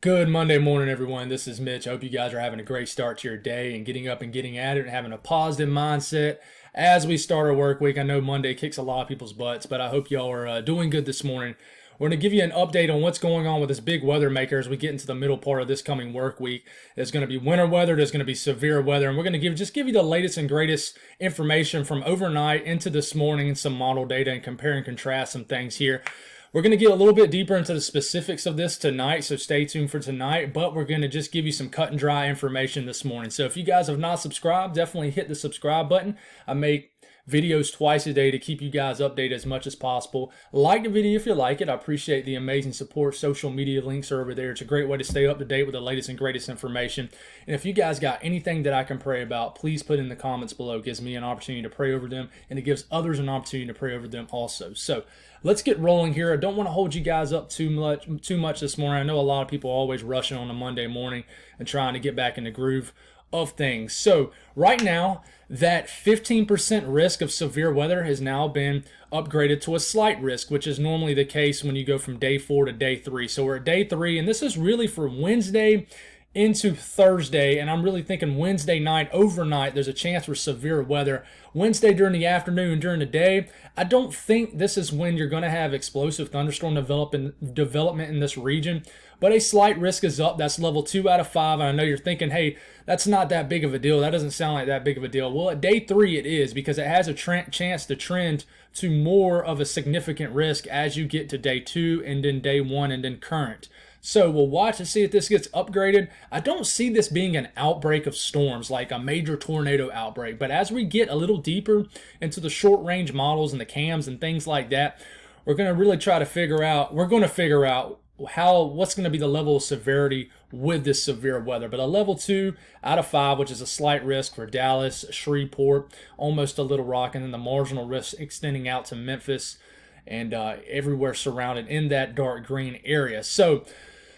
Good Monday morning, everyone. This is Mitch. I hope you guys are having a great start to your day and getting up and getting at it and having a positive mindset as we start our work week. I know Monday kicks a lot of people's butts, but I hope y'all are doing good this morning. We're going to give you an update on what's going on with this big weather maker as we get into the middle part of this coming work week. There's going to be winter weather, there's going to be severe weather, and we're going to give you the latest and greatest information from overnight into this morning and some model data and compare and contrast some things here. We're going to get a little bit deeper into the specifics of this tonight, so stay tuned for tonight, but we're going to just give you some cut and dry information this morning. So if you guys have not subscribed, definitely hit the subscribe button. I make videos twice a day to keep you guys updated as much as possible. Like the video if you like it. I appreciate the amazing support. Social media links are over there. It's a great way to stay up to date with the latest and greatest information. And if you guys got anything that I can pray about, please put in the comments below. It gives me an opportunity to pray over them, and it gives others an opportunity to pray over them also. So let's get rolling here. I don't want to hold you guys up too much this morning. I know a lot of people are always rushing on a Monday morning and trying to get back in the groove of things. So right now, that 15% risk of severe weather has now been upgraded to a slight risk, which is normally the case when you go from day 4 to day 3. So we're at day 3, and this is really for Wednesday into Thursday, and I'm really thinking Wednesday night, overnight, there's a chance for severe weather. Wednesday during the afternoon, during the day, I don't think this is when you're going to have explosive thunderstorm development in this region, but a slight risk is up. That's level 2 out of 5, and I know you're thinking, hey, that's not that big of a deal. That doesn't sound like that big of a deal. Well, at day 3 it is, because it has a chance to trend to more of a significant risk as you get to day 2 and then day 1 and then current. So we'll watch and see if this gets upgraded. I don't see this being an outbreak of storms, like a major tornado outbreak. But as we get a little deeper into the short range models and the cams and things like that, we're going to really try to figure out, what's going to be the level of severity with this severe weather. But a level 2 out of 5, which is a slight risk for Dallas, Shreveport, almost to Little Rock, and then the marginal risk extending out to Memphis and everywhere surrounded in that dark green area. So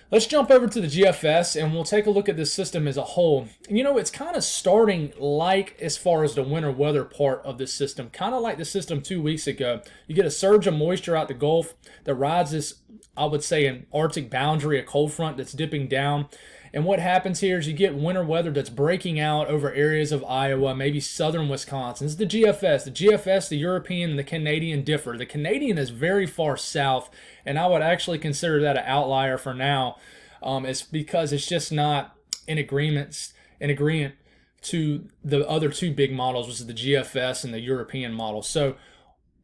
let's jump over to the GFS and we'll take a look at this system as a whole. You know, it's kind of starting like, as far as the winter weather part of this system, kind of like the system 2 weeks ago. You get a surge of moisture out the Gulf that rides this, I would say, an Arctic boundary, a cold front that's dipping down. And what happens here is you get winter weather that's breaking out over areas of Iowa, maybe southern Wisconsin. This is the GFS. The GFS, the European, and the Canadian differ. The Canadian is very far south, and I would actually consider that an outlier for now. It's because it's just not in agreement to the other two big models, which is the GFS and the European model. So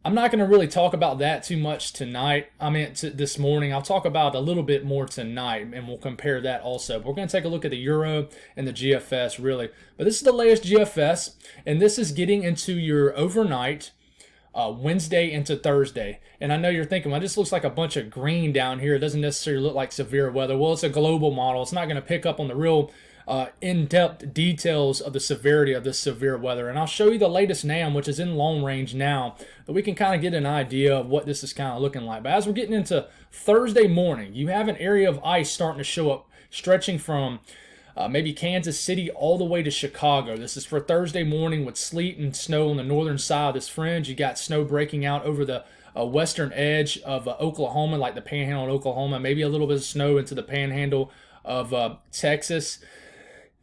I'm not going to really talk about that too much tonight. This morning. I'll talk about a little bit more tonight, and we'll compare that also. But we're going to take a look at the Euro and the GFS, really. But this is the latest GFS, and this is getting into your overnight, Wednesday into Thursday. And I know you're thinking, well, this looks like a bunch of green down here. It doesn't necessarily look like severe weather. Well, it's a global model. It's not going to pick up on the real in-depth details of the severity of this severe weather. And I'll show you the latest NAM, which is in long range now, that we can kind of get an idea of what this is kind of looking like. But as we're getting into Thursday morning, you have an area of ice starting to show up, stretching from maybe Kansas City all the way to Chicago. This is for Thursday morning with sleet and snow on the northern side of this fringe. You got snow breaking out over the western edge of Oklahoma, like the panhandle of Oklahoma, maybe a little bit of snow into the panhandle of Texas.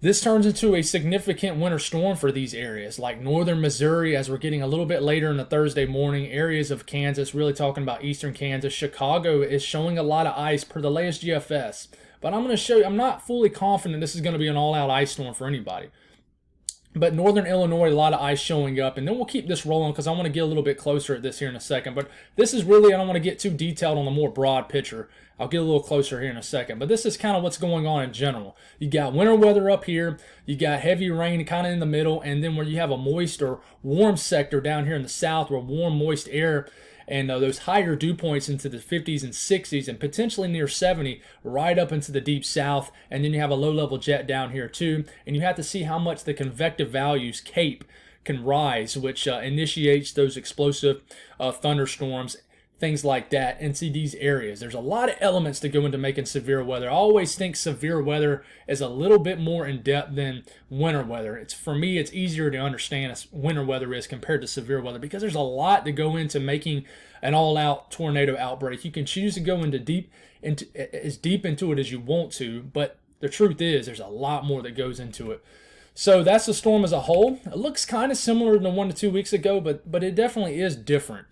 This turns into a significant winter storm for these areas, like northern Missouri, as we're getting a little bit later in the Thursday morning, areas of Kansas, really talking about eastern Kansas. Chicago is showing a lot of ice per the latest GFS. But I'm going to show you, I'm not fully confident this is going to be an all-out ice storm for anybody. But northern Illinois, a lot of ice showing up. And then we'll keep this rolling because I want to get a little bit closer at this here in a second. But this is really, I don't want to get too detailed on the more broad picture. I'll get a little closer here in a second. But this is kind of what's going on in general. You got winter weather up here. You got heavy rain kind of in the middle. And then where you have a moist or warm sector down here in the south, where warm, moist air and those higher dew points into the 50s and 60s and potentially near 70 right up into the deep south. And then you have a low-level jet down here too. And you have to see how much the convective values, CAPE, can rise, which initiates those explosive thunderstorms, things like that into these areas. There's a lot of elements that go into making severe weather. I always think severe weather is a little bit more in depth than winter weather. It's, for me, it's easier to understand as winter weather is compared to severe weather, because there's a lot to go into making an all-out tornado outbreak. You can choose to go into as deep into it as you want to, but the truth is there's a lot more that goes into it. So that's the storm as a whole. It looks kind of similar to 1 to 2 weeks ago, but it definitely is different.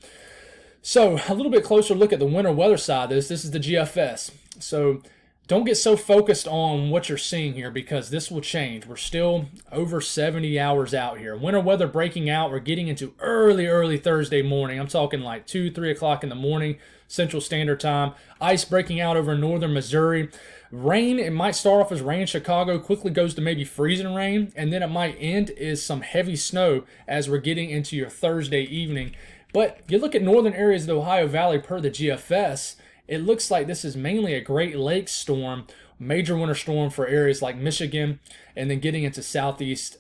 So a little bit closer look at the winter weather side of this. This is the GFS. So don't get so focused on what you're seeing here, because this will change. We're still over 70 hours out here. Winter weather breaking out. We're getting into early Thursday morning. I'm talking like 2, 3 o'clock in the morning, Central Standard Time. Ice breaking out over northern Missouri. Rain, it might start off as rain in Chicago, quickly goes to maybe freezing rain, and then it might end as some heavy snow as we're getting into your Thursday evening. But you look at northern areas of the Ohio Valley per the GFS, it looks like this is mainly a Great Lakes storm, major winter storm for areas like Michigan, and then getting into southeast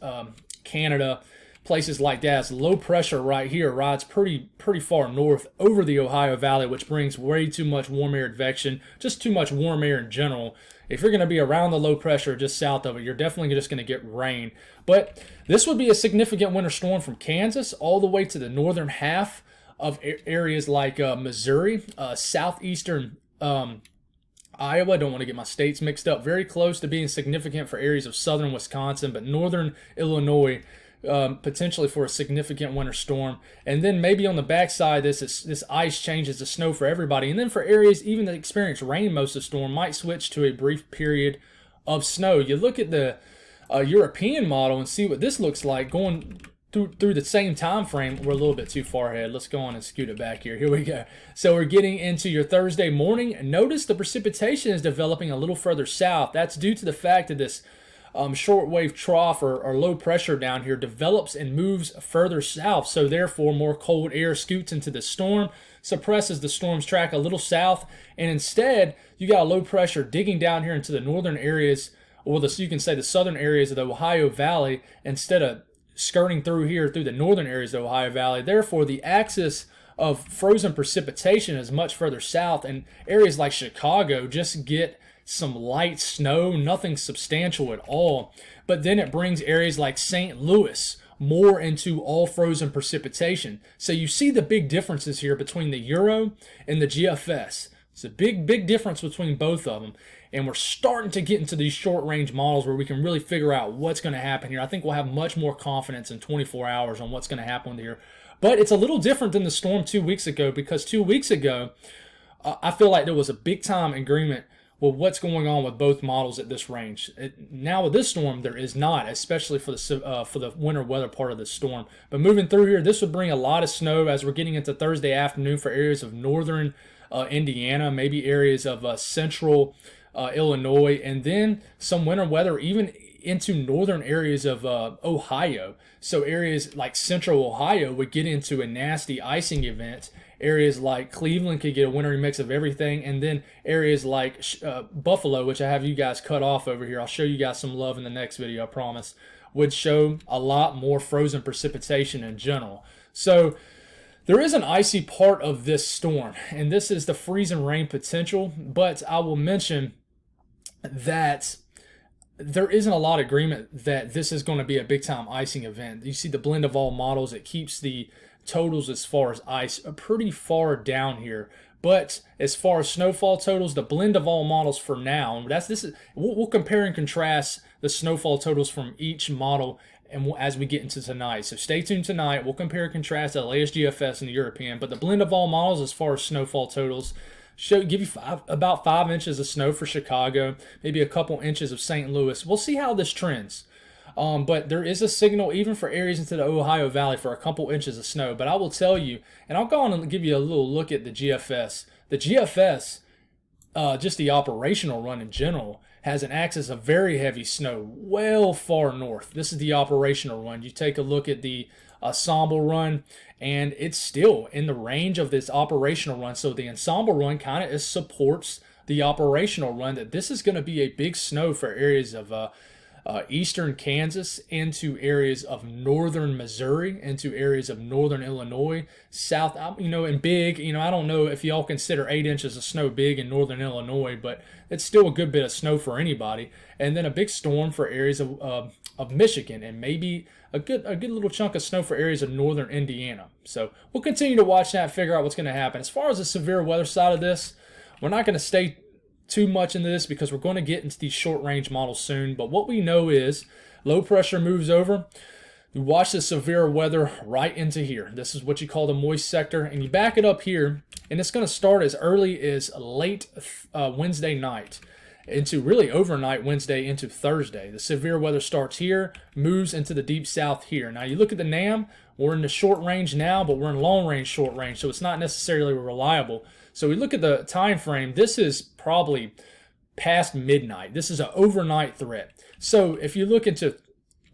Canada, places like that. It's low pressure right here rides pretty far north over the Ohio Valley, which brings way too much warm air advection, just too much warm air in general. If you're going to be around the low pressure just south of it, you're definitely just going to get rain. But this would be a significant winter storm from Kansas all the way to the northern half of areas like Missouri, southeastern Iowa. Don't want to get my states mixed up. Very close to being significant for areas of southern Wisconsin, but northern Illinois, potentially for a significant winter storm. And then maybe on the backside, this ice changes to snow for everybody. And then for areas even that experience rain most of the storm, might switch to a brief period of snow. You look at the European model and see what this looks like going through the same time frame. We're a little bit too far ahead. Let's go on and scoot it back here. Here we go. So we're getting into your Thursday morning. Notice the precipitation is developing a little further south. That's due to the fact that this shortwave trough or low pressure down here develops and moves further south. So therefore, more cold air scoots into the storm, suppresses the storm's track a little south, and instead you got a low pressure digging down here into the northern areas, or you can say the southern areas of the Ohio Valley, instead of skirting through here through the northern areas of the Ohio Valley. Therefore, the axis of frozen precipitation is much further south, and areas like Chicago just get some light snow, nothing substantial at all. But then it brings areas like St. Louis more into all frozen precipitation. So you see the big differences here between the Euro and the GFS. It's a big difference between both of them. And we're starting to get into these short range models where we can really figure out what's going to happen here. I think we'll have much more confidence in 24 hours on what's going to happen here. But it's a little different than the storm 2 weeks ago, because 2 weeks ago, I feel like there was a big time agreement with what's going on with both models at this range. Now with this storm, there is not, especially for the winter weather part of the storm. But moving through here, this would bring a lot of snow as we're getting into Thursday afternoon for areas of northern Indiana, maybe areas of central Illinois, and then some winter weather even into northern areas of Ohio. So areas like central Ohio would get into a nasty icing event. Areas like Cleveland could get a wintry mix of everything, and then areas like Buffalo, which I have you guys cut off over here, I'll show you guys some love in the next video, I promise, would show a lot more frozen precipitation in general. So there is an icy part of this storm, and this is the freezing rain potential, but I will mention that there isn't a lot of agreement that this is going to be a big time icing event. You see the blend of all models, it keeps the totals as far as ice pretty far down here. But as far as snowfall totals, the blend of all models for now, we'll compare and contrast the snowfall totals from each model and as we get into tonight. So stay tuned tonight. We'll compare and contrast the latest GFS and the European. But the blend of all models as far as snowfall totals give you about 5 inches of snow for Chicago, maybe a couple inches of St. Louis. We'll see how this trends. But there is a signal even for areas into the Ohio Valley for a couple inches of snow. But I will tell you, and I'll go on and give you a little look at the GFS. The GFS, just the operational run in general, has an axis of very heavy snow well far north. This is the operational run. You take a look at the ensemble run, and it's still in the range of this operational run. So the ensemble run kind of supports the operational run, that this is going to be a big snow for areas of eastern Kansas into areas of northern Missouri, into areas of northern Illinois, south, and big. I don't know if y'all consider 8 inches of snow big in northern Illinois, but it's still a good bit of snow for anybody. And then a big storm for areas of Michigan, and maybe a good little chunk of snow for areas of northern Indiana. So we'll continue to watch that and figure out what's going to happen. As far as the severe weather side of this, we're not going to stay too much into this because we're going to get into these short range models soon. But what we know is low pressure moves over. You watch the severe weather right into here. This is what you call the moist sector, and you back it up here, and it's going to start as early as late Wednesday night into really overnight Wednesday into Thursday. The severe weather starts here, moves into the deep south here. Now you look at the NAM, we're in the short range now, but we're in long range short range, so it's not necessarily reliable. So we look at the time frame, this is probably past midnight. This is an overnight threat. So if you look into,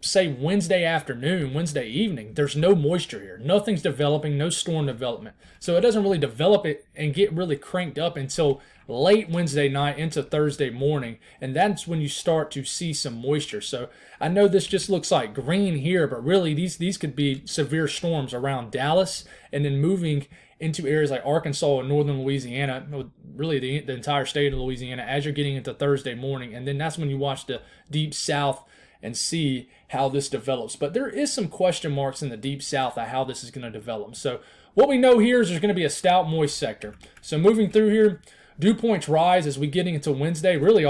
say, Wednesday afternoon, Wednesday evening, there's no moisture here. Nothing's developing, no storm development. So it doesn't really develop it and get really cranked up until late Wednesday night into Thursday morning, and that's when you start to see some moisture. So I know this just looks like green here, but really these could be severe storms around Dallas, and then moving into areas like Arkansas and northern Louisiana, really the entire state of Louisiana, as you're getting into Thursday morning. And then that's when you watch the deep south and see how this develops. But there is some question marks in the deep south of how this is going to develop. So what we know here is there's going to be a stout moist sector. So moving through here, dew points rise as we get into Wednesday. Really,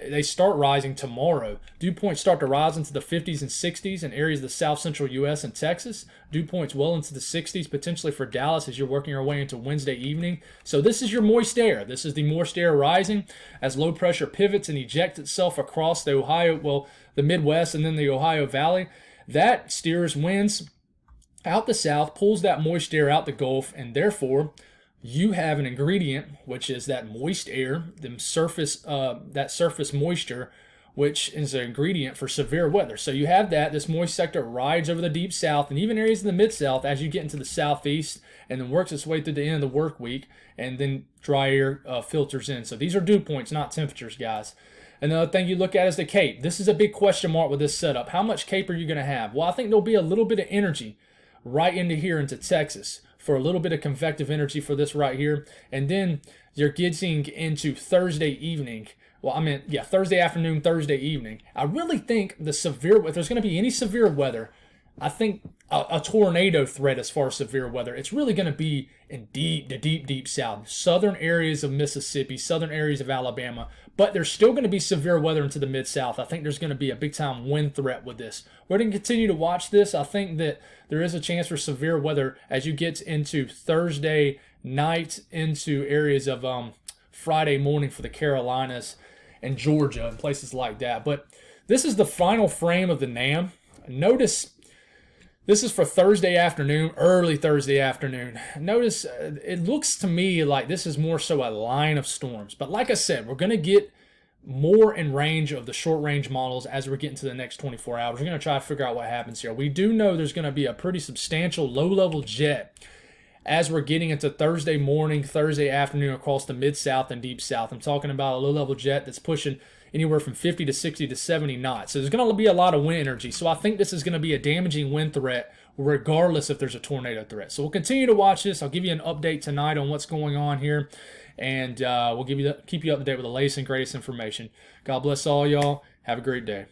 they start rising tomorrow. Dew points start to rise into the 50s and 60s in areas of the south central U.S. and Texas. Dew points well into the 60s, potentially for Dallas as you're working your way into Wednesday evening. So this is your moist air. This is the moist air rising as low pressure pivots and ejects itself across the Midwest and then the Ohio Valley. That steers winds out the south, pulls that moist air out the Gulf, and therefore you have an ingredient, which is that moist air, that surface moisture, which is an ingredient for severe weather. So you have this moist sector rides over the deep south and even areas in the mid-south as you get into the southeast, and then works its way through the end of the work week, and then dry air filters in. So these are dew points, not temperatures, guys. Another thing you look at is the CAPE. This is a big question mark with this setup. How much CAPE are you going to have? Well, I think there'll be a little bit of energy right into here into Texas, for a little bit of convective energy for this right here. And then you're getting into Thursday evening. Thursday afternoon, Thursday evening. I really think if there's going to be any severe weather, I think a tornado threat as far as severe weather, it's really going to be in the deep south, southern areas of Mississippi, southern areas of Alabama. But there's still going to be severe weather into the mid-south. I think there's going to be a big-time wind threat with this. We're going to continue to watch this. I think that there is a chance for severe weather as you get into Thursday night into areas of Friday morning for the Carolinas and Georgia and places like that. But this is the final frame of the NAM. Notice this is for Thursday afternoon, early Thursday afternoon. Notice it looks to me like this is more so a line of storms. But like I said, we're going to get more in range of the short range models as we're getting to the next 24 hours. We're going to try to figure out what happens here. We do know there's going to be a pretty substantial low-level jet as we're getting into Thursday morning, Thursday afternoon across the mid-south and deep south. I'm talking about a low-level jet that's pushing anywhere from 50 to 60 to 70 knots. So there's going to be a lot of wind energy. So I think this is going to be a damaging wind threat regardless if there's a tornado threat. So we'll continue to watch this. I'll give you an update tonight on what's going on here, and we'll keep you up to date with the latest and greatest information. God bless all y'all. Have a great day.